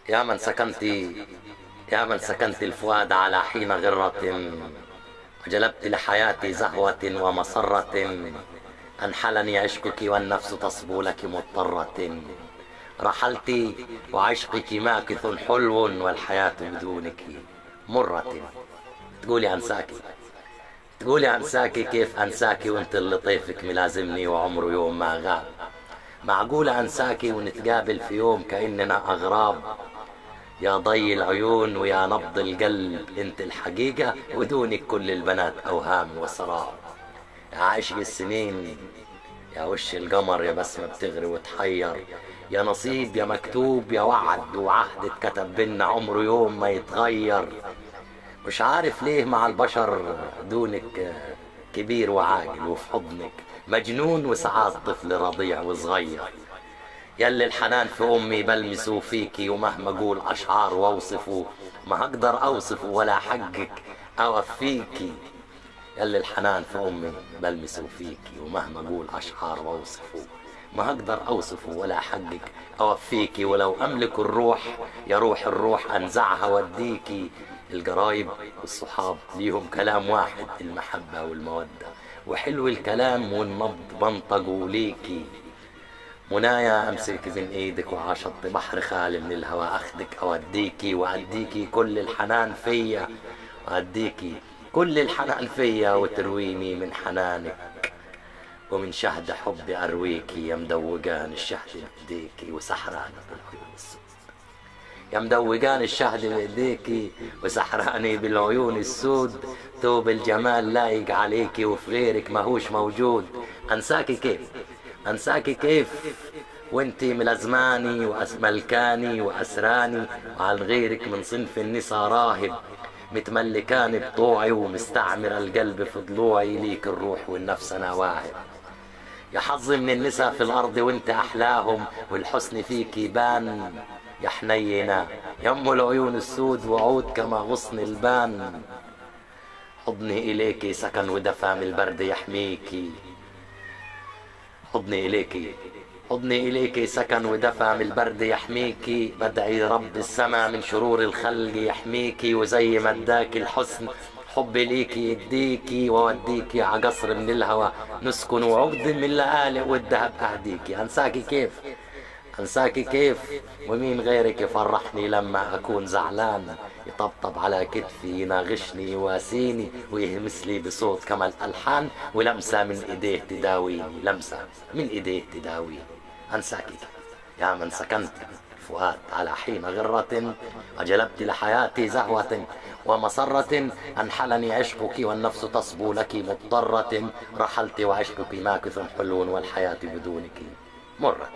يا من سكنت الفؤاد على حين غرة، وجلبت لحياتي زهوة ومسرة. أنحلني عشقك والنفس تصبو لك مضطرة. رحلت وعشقك ماكث حلو، والحياة بدونك مرة. تقولي أنساكي كيف أنساكي وانت اللي طيفك ملازمني وعمره يوم ما غاب؟ معقولة أنساكي ونتقابل في يوم كأننا أغراب؟ يا ضي العيون ويا نبض القلب انت الحقيقة، ودونك كل البنات أوهام وسراب. يا عشق السنين، يا وش القمر، يا بسمة بتغري وتحير، يا نصيب يا مكتوب، يا وعد وعهد اتكتب بينا عمره يوم ما يتغير. مش عارف ليه مع البشر دونك كبير وعاقل، وفي حضنك مجنون وساعات طفل رضيع وصغير. يلي الحنان في أمي بلمسه فيكي، ومهما أقول أشعار وأوصفه ما هقدر أوصفه ولا حقك أوفيكي. يلي الحنان في أمي بلمسه فيكي، ومهما أقول أشعار وأوصفه ما هقدر أوصفه ولا حقك أوفيكي. ولو أملك الروح يا روح الروح أنزعها وديكي. القرايب والصحاب ليهم كلام واحد، المحبة والمودة، وحلو الكلام والنبض بنطقوا ليكي. منايا أمسك بين إيدك وعاشط بحر خالي من الهوى، أخدك أوديكي وأديكي كل الحنان فيا، وأديكي كل الحنان فيا، وترويني من حنانك ومن شهد حبي أرويكي. يا مدوقان الشهد بإيديكي وسحراني بالعيون السود، يا مدوقان الشهد بإيديكي وسحراني بالعيون السود. ثوب الجمال لايق عليكي وفي غيرك ماهوش موجود. أنساكي كيف وانتي ملازماني وأسملكاني وأسراني، وعن غيرك من صنف النساء راهب، متملكاني بطوعي ومستعمر القلب في ضلوعي. ليك الروح والنفس أنا واهب. يا حظي من النساء في الأرض وانت أحلاهم، والحسن فيك يبان. يا حنينة يا أم العيون السود، وعود كما غصن البان. حضني إليكي سكن ودفى من البرد يحميكي. حضني إليكي سكن ودفى من البرد يحميكي. بدعي رب السما من شرور الخلق يحميكي، وزي ما اداكي الحسن حبي ليكي يديكي، ووديكي عقصر من الهوى نسكن، وعقد من اللآلئ والذهب أهديكي. أنساكي كيف ومين غيرك يفرحني لما أكون زعلان، يطبطب على كتفي يناغشني يواسيني، ويهمس لي بصوت كما الألحان، ولمسة من إيديه تداويني، لمسة من إيديه تداويني. أنساكي يا من سكنت الفؤاد على حين غرة، وجلبت لحياتي زهوة ومسرة. أنحلني عشقك والنفس تصبو لك مضطرة. رحلت وعشقك ماكث حلو، والحياة بدونك مرة.